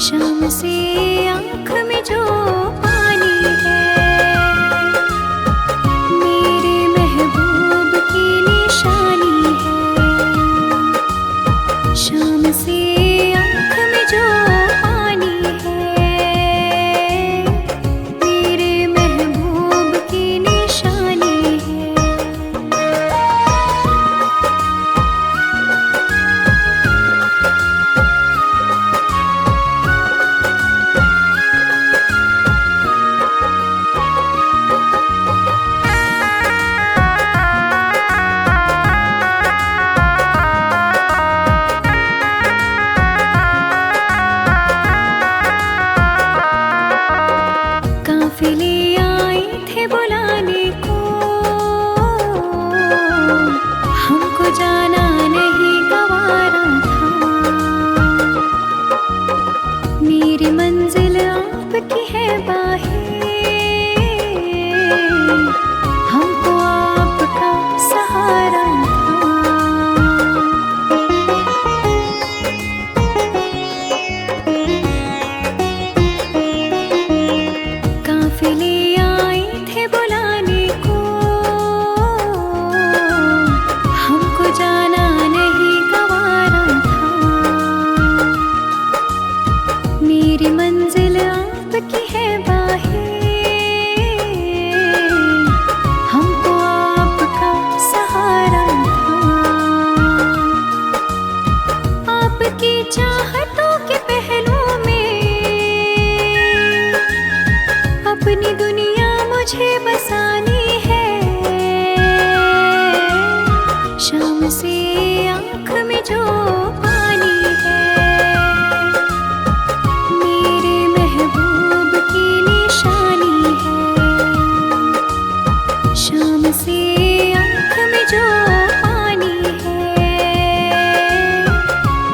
शाम से आँख में जो पानी है, मेरे महबूब की निशानी है। शाम से आँख में जो पानी है, मेरे महबूब की निशानी है। काफिले आए थे बुलाने को, हमको जाना नहीं गवारा था। मेरी मंजिल आपकी है बाहें, हमको आपका सहारा था। काफिले आए थे बुलाने को, हमको जाना नहीं गवारा था। मेरी मंजिल आपकी है बाहें, हमको आपका सहारा था। आपकी चाहतों के पहलू में अपनी दुनिया मुझे बसानी है। शाम से आँख में जो पानी है, मेरे महबूब की निशानी है। शाम से आँख में जो पानी है,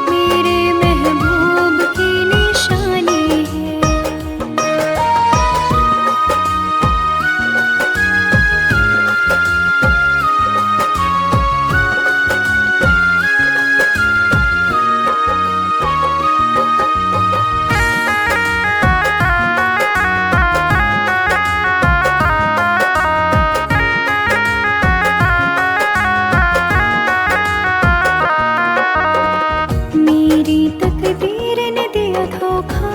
मेरे महबूब की निशानी है। मेरी तकदीर ने दिया धोखा,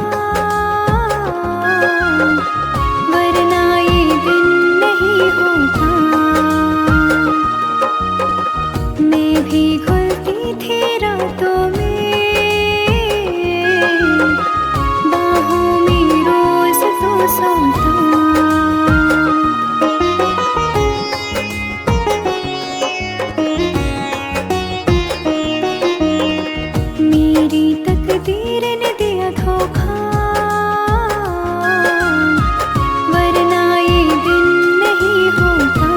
वरना ये दिन नहीं होता। मैं भी घुलती थी रातों में, बाहों में रोज तो सोता। मेरी तकदीर ने दिया धोखा, वरना ये दिन नहीं होता।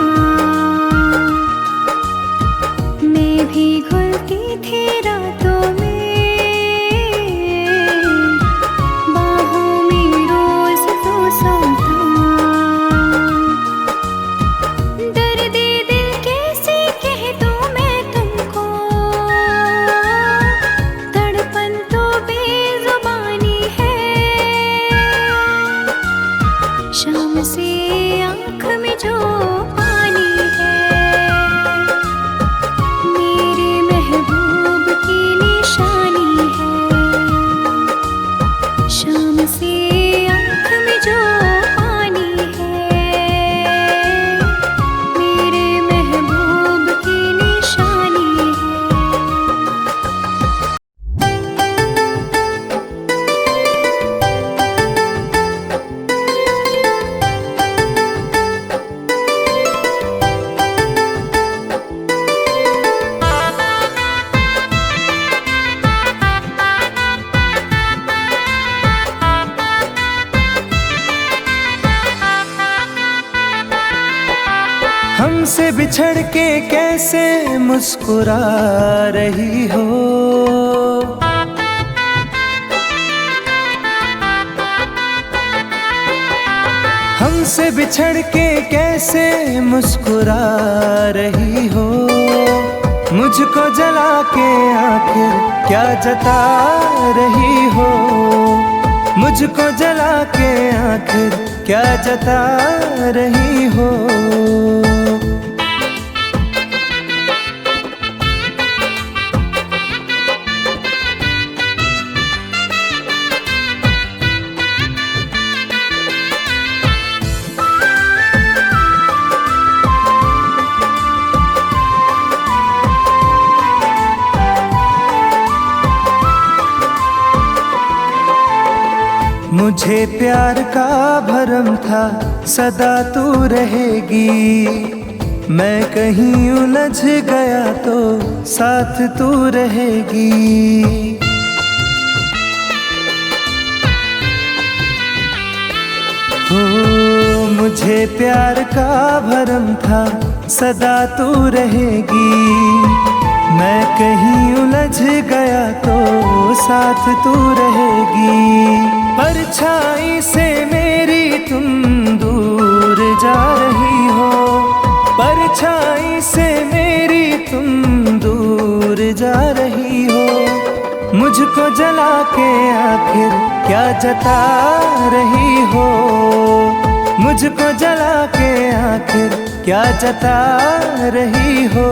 मैं भी घुलती थी रातों में, बाहों में रोज तो सोता। दर्दे दिल कैसे कह दूं मैं तुमको, तड़पन तो बेजुबानी है। शाम से आँख में जो पानी है, मेरे महबूब की निशानी है। शाम से आँख में जो पानी है, मेरे महबूब की निशानी हमसे बिछड़ के कैसे मुस्कुरा रही हो, हमसे बिछड़ के कैसे मुस्कुरा रही हो। मुझको जला के आखिर क्या जता रही हो। मुझको जला के आखिर क्या जता रही हो। मुझे प्यार का भरम था सदा तू रहेगी, मैं कहीं उलझ गया तो साथ तू रहेगी। हो मुझे प्यार का भरम था सदा तू रहेगी, मैं कहीं उलझ गया तो साथ तू रहेगी। परछाई से मेरी तुम दूर जा रही हो, परछाई से मेरी तुम दूर जा रही हो। मुझको जला के आखिर क्या जता रही हो, मुझको जला के आखिर क्या जता रही हो।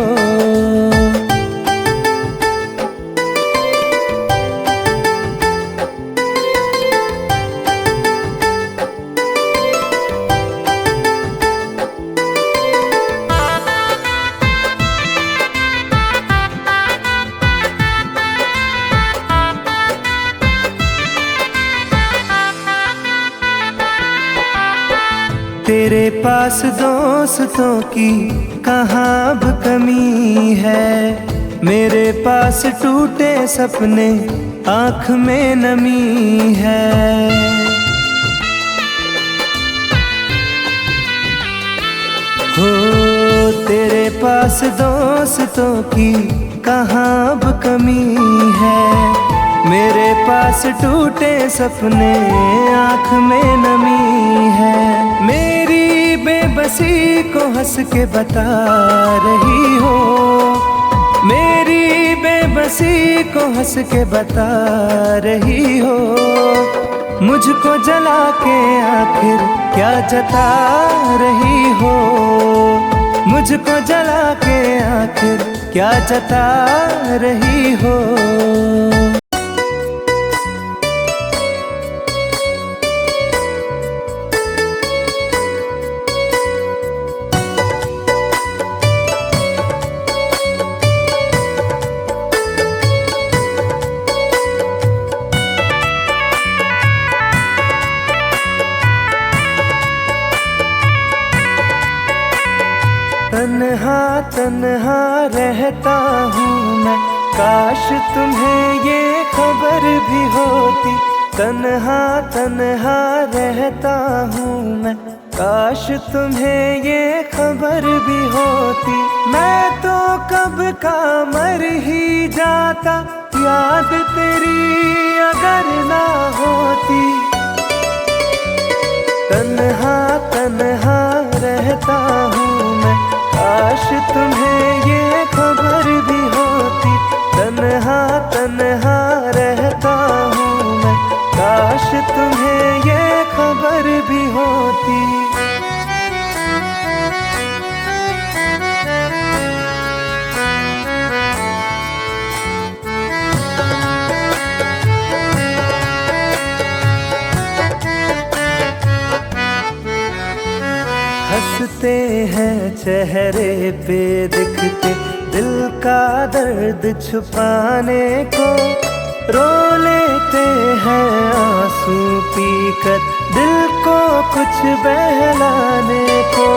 तेरे पास दोस्तों की कहाँ अब कमी है, मेरे पास टूटे सपने आँख में नमी है। हो तेरे पास दोस्तों की कहाँ अब कमी है, मेरे पास टूटे सपने आँख में नमी है। मेरी बेबसी को हंस के बता रही हो, मेरी बेबसी को हंस के बता रही हो। मुझको जला के आखिर क्या जता रही हो, मुझको जला के आखिर क्या जता रही हो। तन्हा तन्हा रहता हूँ मैं, काश तुम्हें ये खबर भी होती। तन्हा तन्हा रहता हूँ मैं, काश तुम्हें ये खबर भी होती। मैं तो कब का मर ही जाता, याद तेरी अगर ना होती। तन्हा तन्हा रहता हूँ मैं, काश तुम्हें ये खबर भी होती। तन्हा तन्हा रहता हूँ मैं, काश तुम्हें ये खबर भी होती। हंसते हैं चेहरे पे दिखते, दिल का दर्द छुपाने को। रो लेते हैं आंसू पीकर, दिल को कुछ बहलाने को।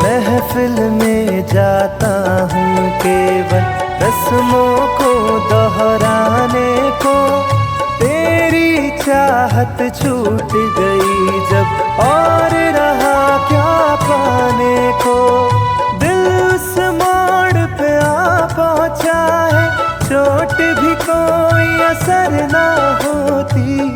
महफिल में जाता हूँ केवल रस्मों को दोहराने को। तेरी चाहत छूट गई जब, और रहा क्या पाने को। दिल उस मोड़ पे आ पहुँचा है, चोट भी कोई असर ना होती।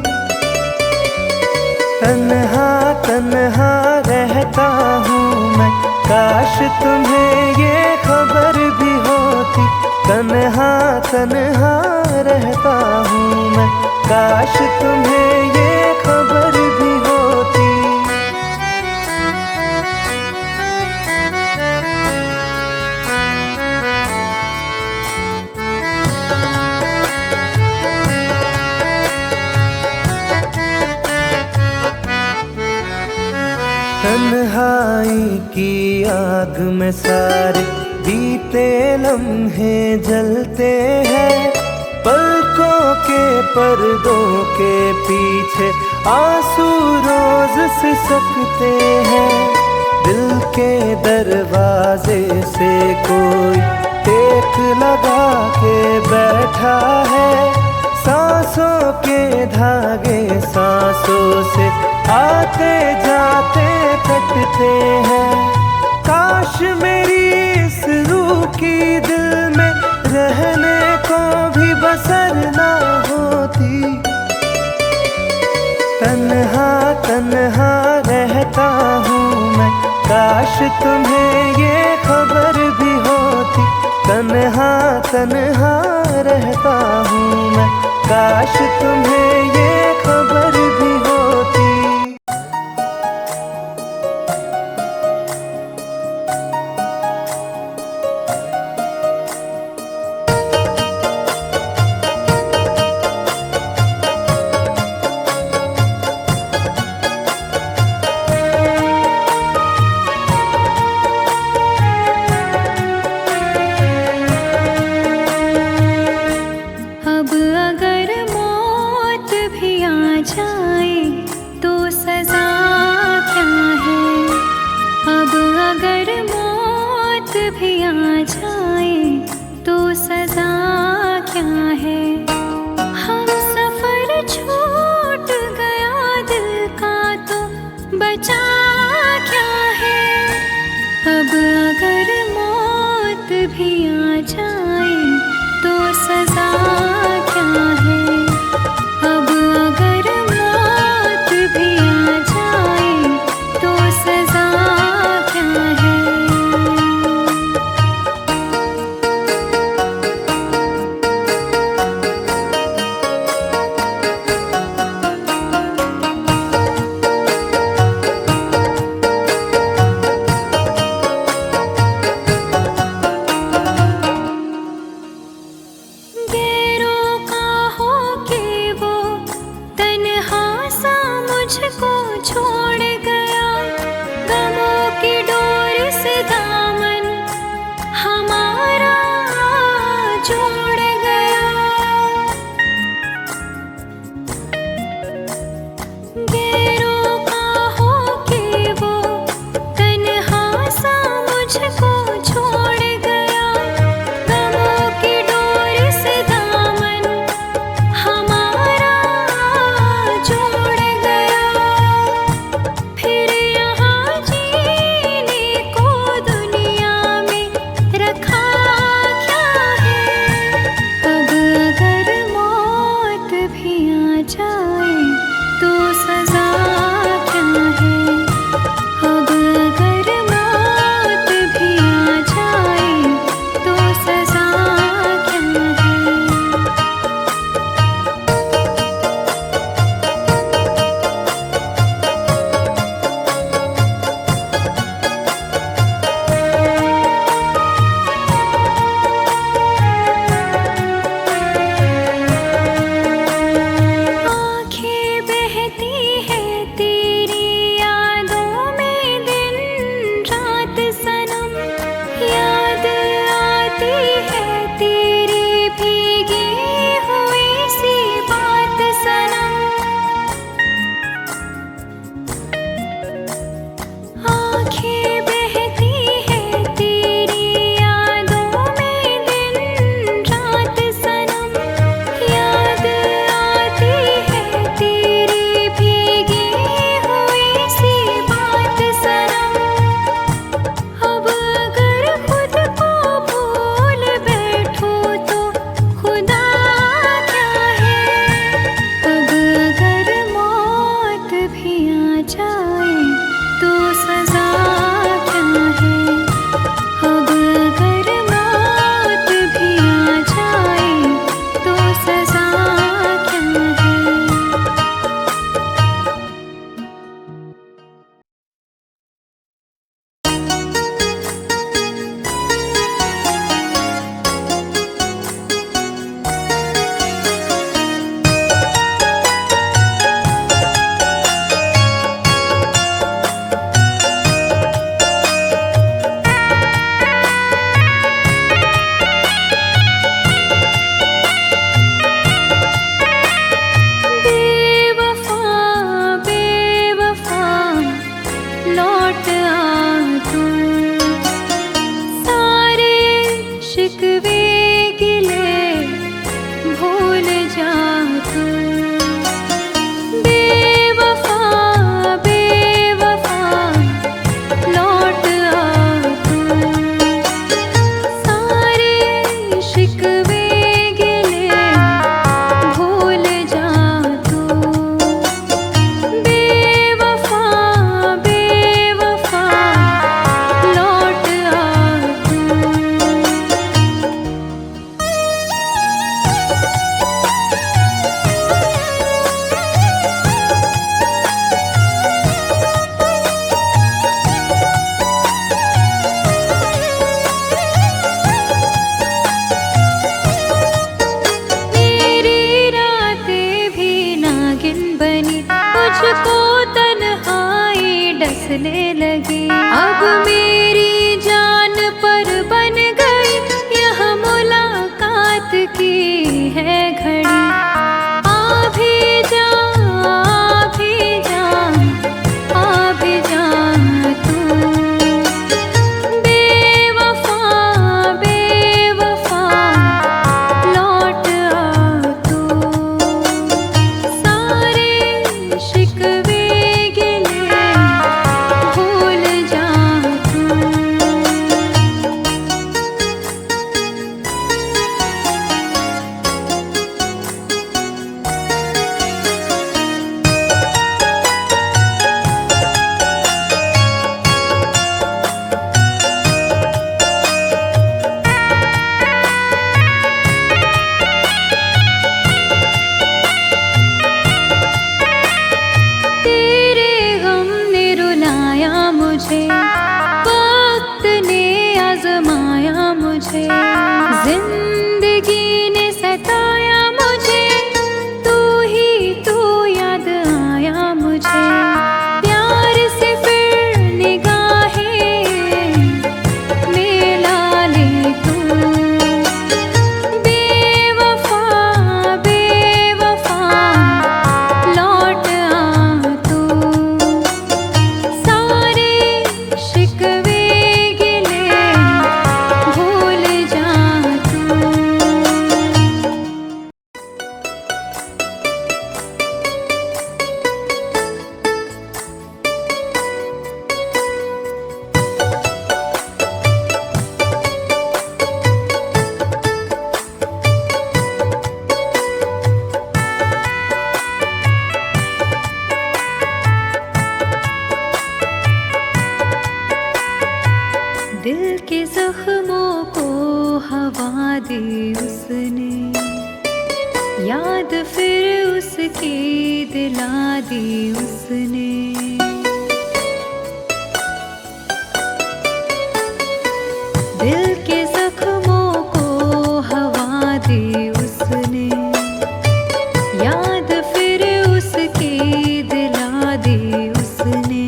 तन्हा तन्हा रहता हूँ मैं, काश तुम्हें ये खबर भी होती। तन्हा तन्हा रहता हूँ मैं, काश तुम्हें ये खबर तन्हाई की आग में सारे बीते लम्हे जलते हैं, पलकों के पर्दों के पीछे आंसू रोज सिसकते हैं। दिल के दरवाजे से कोई टेक लगा के बैठा है, सांसों के धागे सांसों से आते जाते कटते हैं। काश मेरी इस रूह की दिल में रहने को भी बसर ना होती। तन्हा तन्हा रहता हूँ मैं, काश तुम्हें ये खबर भी होती। तन्हा तन्हा रहता हूँ मैं, काश तुम्हें ये खबर भी होती। अब अगर मौत भी आ जाए तो सजा क्या है। अब अगर मौत भी आ जाए तो सजा क्या है। हम सफर छूट गया दिल का तो बचा क्या है। अब अगर मौत भी आ जाए तो सजा क्या है। अब अगर मौत भी आ जाए तो सजा क्या है। गैरों का हो के वो तन्हा सा मुझको छोड़ गया। गमों की डोर से दामन हमारा जोड़ गया। गैरों का हो के वो तन्हा सा मुझको छोड़ गया। गमों की डोर से दामन हमारा जोड़ गया। फिर यहाँ जीने को दुनिया में रखा क्या है। अब अगर मौत भी आ जाए तो सजा क्या है। अब अगर मौत भी आ जाए तो सजा क्या है। आँखें बहती है तेरी यादों में दिन रात सनम। याद आती है तेरी भीगी हुई सी बात सनम। आँखें बहती है तेरी यादों में दिन रात सनम। याद आती है तेरी भीगी मुझको तन्हाई डसने लगी। अब मेरी जान पर बन गई यह मुलाकात की है घड़ी। आ भी जा, आ भी जा, आ भी जा तू बेवफा, बेवफा लौट आ तू। सारे शिकवे गिले भूल जा तू। तेरे गम ने रुलाया मुझे, वक्त ने आजमाया मुझे, जिंदगी ने सताया मुझे, तू ही तू याद आया मुझे। प्यार से फिर निगाहें मिला ले तू। बेवफा, बेवफा लौट आ तू। सारे शिकवे गिले भूल जा तू। दिल के जख्मों को हवा दी उसने, याद फिर उसकी दिला दी उसने। दिल के जख्मों को हवा दी उसने, याद फिर उसकी दिला दी उसने।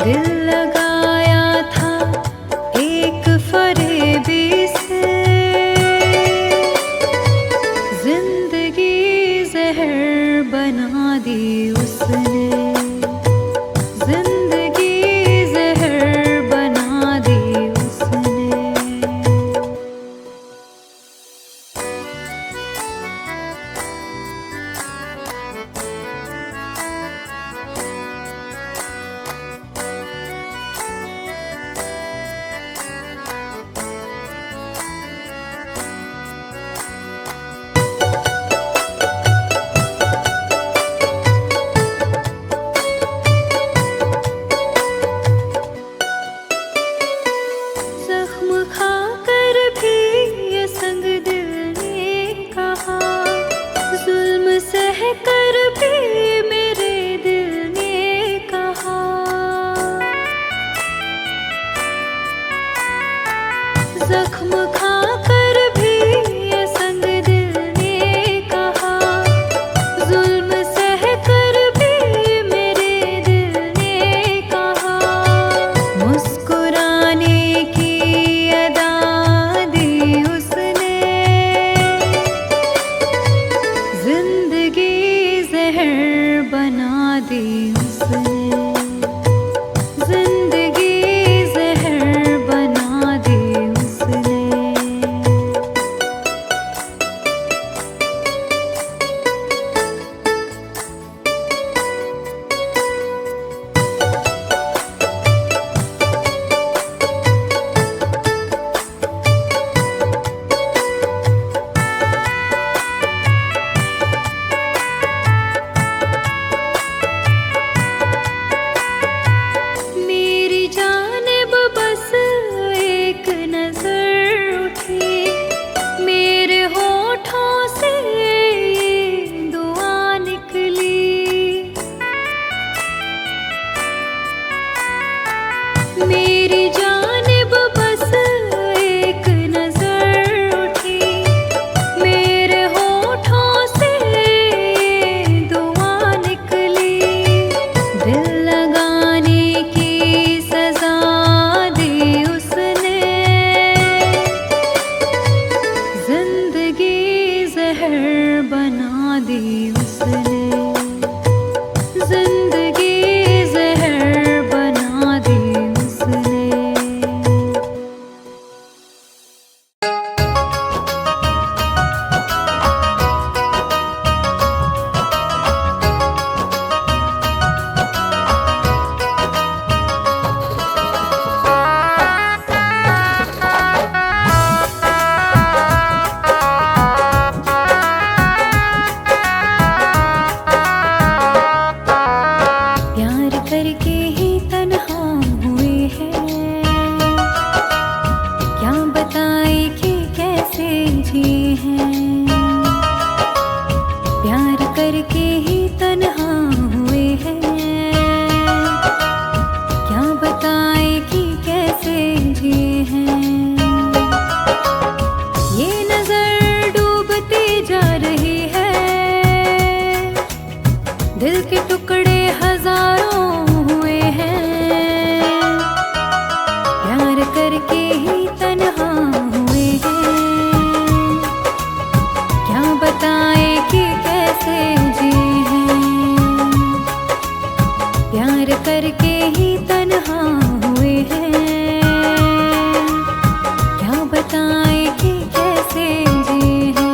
दिल लगाया था एक फरेबी से, जिंदगी जहर बना दी उसने। जिंदगी जहर बना दी उसने। जख्म खाकर भी ये संग दिल ने कहा, जुल्म सह कर भी मेरे दिल ने कहा। जख्म खाकर भी ये संग दिल ने कहा, जुल्म सह कर भी मेरे दिल ने कहा। मुस्कुराने की अदा दी उसने, जिंदगी जहर बना दी उसने। जिंदगी जहर बना दी उसने। दिल के टुकड़े हजारों हुए हैं, प्यार करके ही तन्हा हुए हैं। क्या बताए कि कैसे जिए हैं, प्यार करके ही तन्हा हुए हैं। क्या बताए कि कैसे जिए हैं।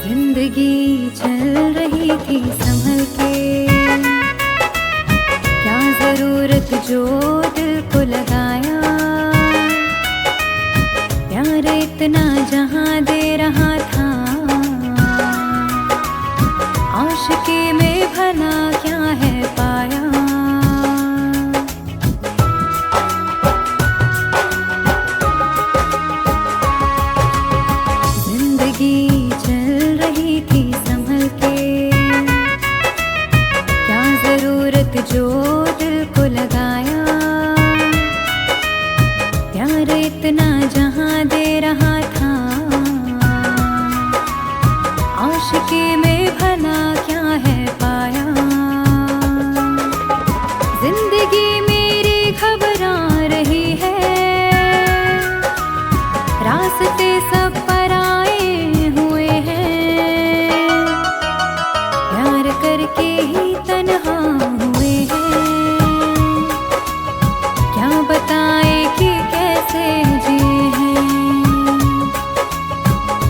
जिंदगी चल रही थी संभल के, क्या जरूरत जो दिल को लगाया। प्यार इतना जहां दे रहा था, आशिकी में भला क्या है पाया। जिंदगी चल रही थी संभल के, क्या जरूरत जो दिल को लगाया। प्यार इतना जहां दे रहा था, आशिकी में भला क्या है पाया। जिंदगी मेरी घबरा रही है, रास्ते सब पराए हुए हैं। प्यार करके ही तन्हा हुए हैं, क्या बताए कि कैसे जिए हैं।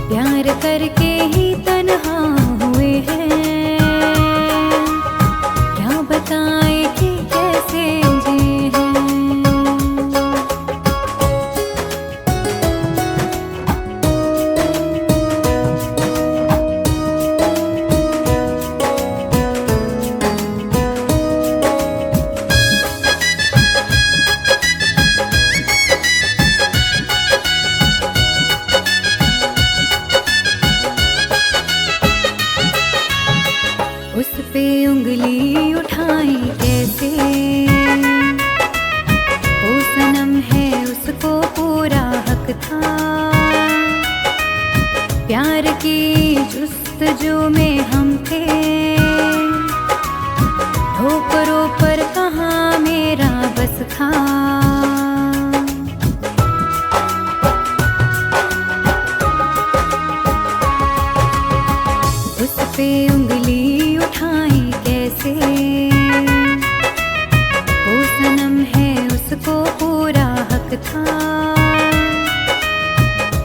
प्यार करके ही तन्हा हुए हैं, क्या बताए कि कैसे जिए हैं। उस पे उंगली उठाई कैसे, वो सनम है उसको पूरा हक था। प्यार की जुस्तजू में हम थे, ठोकरों पर कहाँ मेरा बस था। उस पे उंगली उठाई कैसे, वो सनम है उसको पूरा हक था।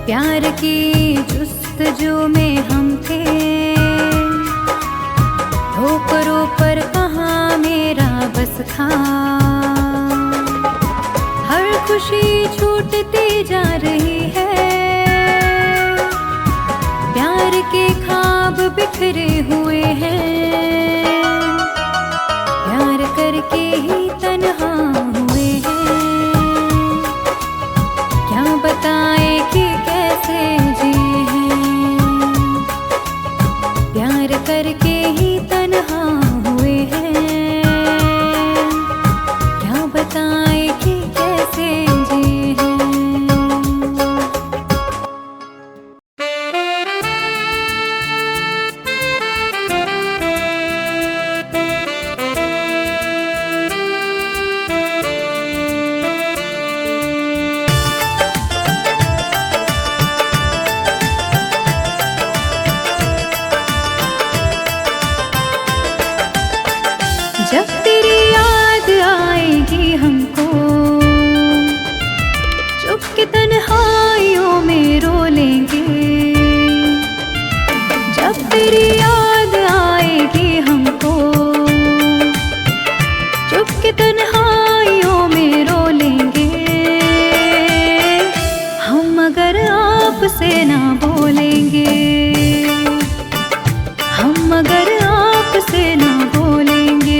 प्यार की जुस्तजू में हम थे, ठोकरों पर कहाँ मेरा बस था। हर खुशी छूटती जा रही है, प्यार के ख्वाब बिखरे हुए हैं। प्यार करके ही तन्हा हुए हैं, क्या बताए कि कैसे जिए हैं। प्यार करके ही तन्हा हुए हैं, क्या बताए कि कैसे जिए हैं। जब तेरी याद आएगी हमको, चुप के तन्हाइयों में रो लेंगे। जब तेरी याद आएगी हमको, चुप के तन्हाइयों में रो लेंगे। हम अगर आपसे ना बोलेंगे, हम अगर आपसे ना बोलेंगे।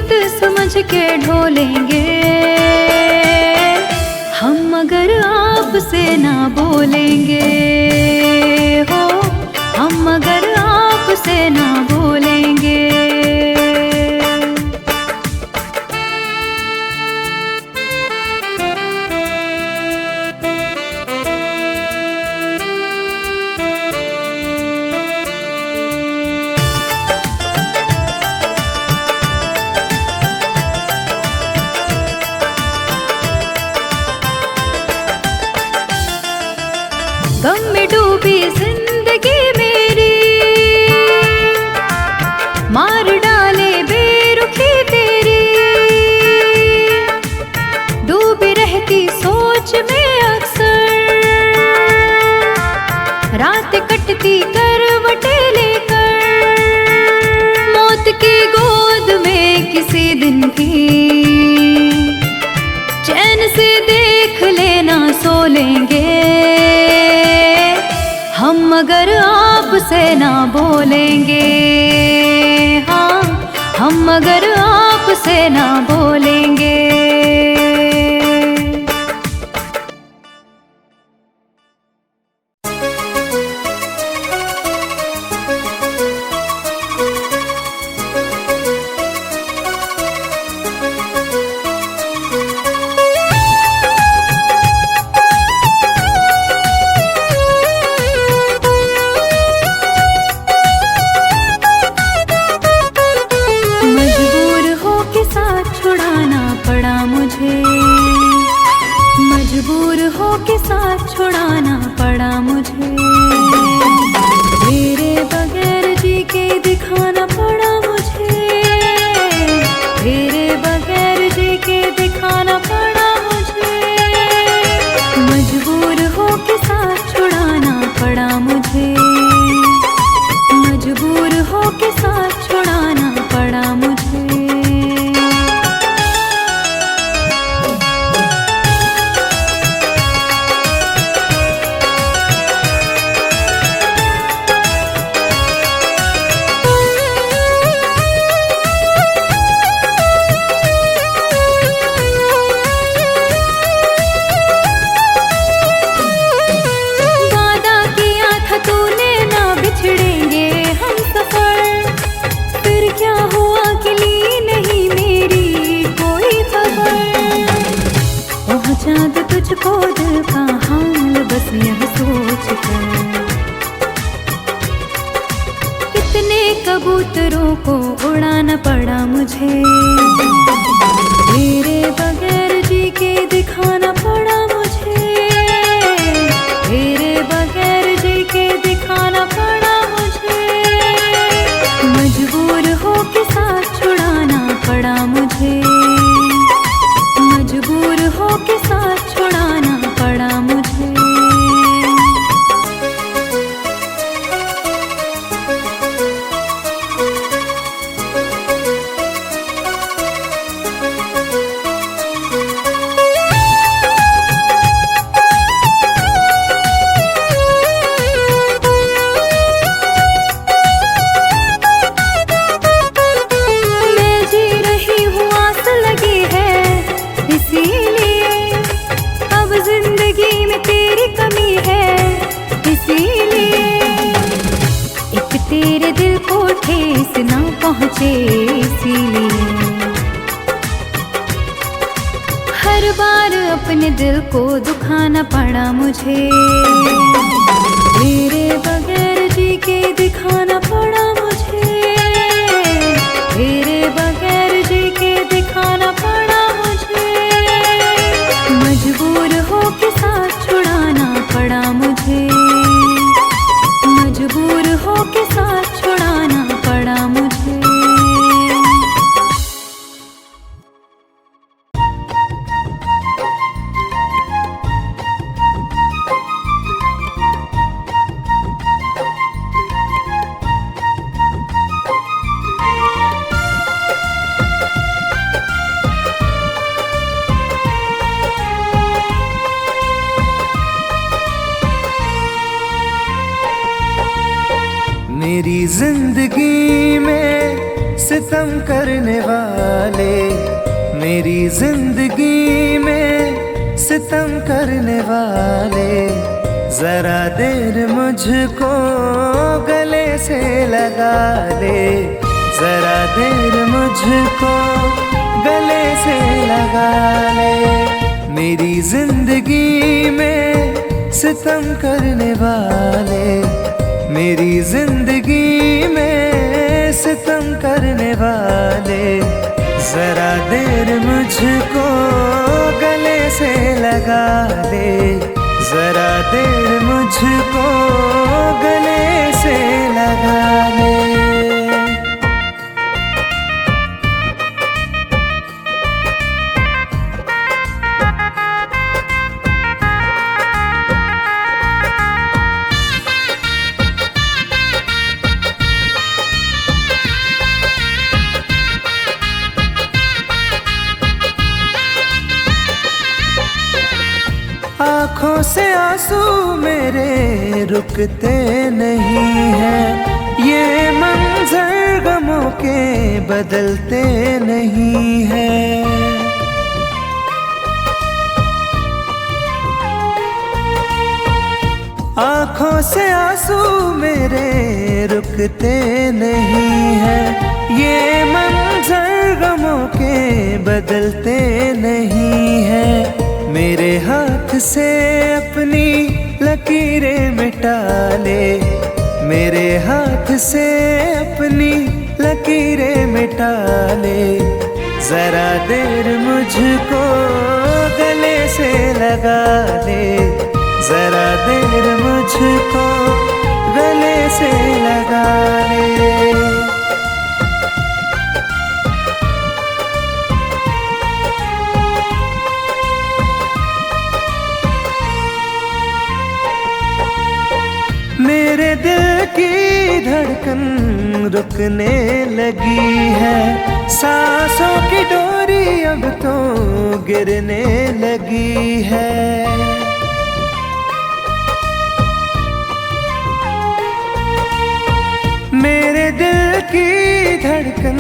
सोच समझ के ढोलेंगे हम, मगर आपसे ना बोलेंगे हो हम, मगर आपसे ना बोलेंगे। गम में डूबी जिंदगी मेरी, मार डाले बेरुखी तेरी। डूबी रहती सोच में अक्सर, रात कटती करवटें लेकर। मौत की गोद में किसी दिन भी चैन से देख लेना सो लेंगे हम, मगर आपसे ना बोलेंगे। हाँ हम, मगर आपसे ना बोलेंगे। मजबूर हो के साथ छुड़ाना पड़ा मुझे, तेरे बगैर जी के दिखाना पड़ा मुझे, तेरे बगैर जी के दिखाना पड़ा मुझे। मजबूर हो के साथ छुड़ाना पड़ा मुझे, मजबूर हो के साथ छुड़ाना पड़ा मुझे। चाँद तुझको दिल का हाल बस यह सोच कर, कितने कबूतरों को उड़ाना पड़ा मुझे, तेरे बगैर जी के दिखाना पड़ा मुझे, तेरे बगैर जी के दिखाना पड़ा मुझे। मजबूर हो के साथ छुड़ाना पड़ा मुझे, मजबूर हो के साथ छुड़ाना पड़ा मुझे। मैं जी रही हूँ आस लगी है इसीलिए, अब जिंदगी में तेरी कमी है इसीलिए। एक तेरे दिल को ठेस ना पहुँचे इसीलिए, हर बार अपने दिल को दुखाना पड़ा मुझे, तेरे बगैर जी के दिखाना पड़ा मुझे, तेरे बगैर जी के दिखाना पड़ा मुझे। मजबूर हो के साथ छुड़ाना पड़ा मुझे, मजबूर हो के साथ छुड़ाना पड़ा मुझे। मेरी जिंदगी में सितम करने वाले, मेरी जिंदगी में सितम करने वाले, जरा देर मुझको गले से लगा ले, जरा देर मुझको गले से लगा ले। मेरी जिंदगी में सितम करने वाले, मेरी जिंदगी में सितम करने वाले, जरा देर मुझको गले से लगा ले, जरा देर मुझको गले से लगा ले। आँखों से आंसू मेरे रुकते नहीं हैं, ये मंजर गमों के बदलते नहीं हैं। आँखों से आंसू मेरे रुकते नहीं हैं, ये मंजर गमों के बदलते नहीं हैं। मेरे हाथ से अपनी लकीरें मिटा ले, मेरे हाथ से अपनी लकीरें मिटा ले, जरा देर मुझको गले से लगा ले, जरा देर मुझको गले से लगा ले। मेरे दिल की धड़कन रुकने लगी है, सांसों की डोरी अब तो गिरने लगी है। मेरे दिल की धड़कन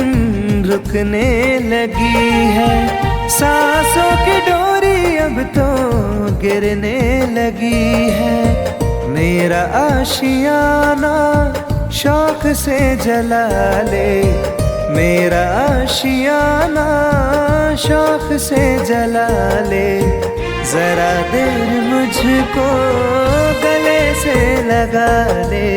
रुकने लगी है, सांसों की डोरी अब तो गिरने लगी है। मेरा आशियाना शौक से जला ले, मेरा आशियाना शौक से जला ले, जरा देर मुझको गले से लगा ले,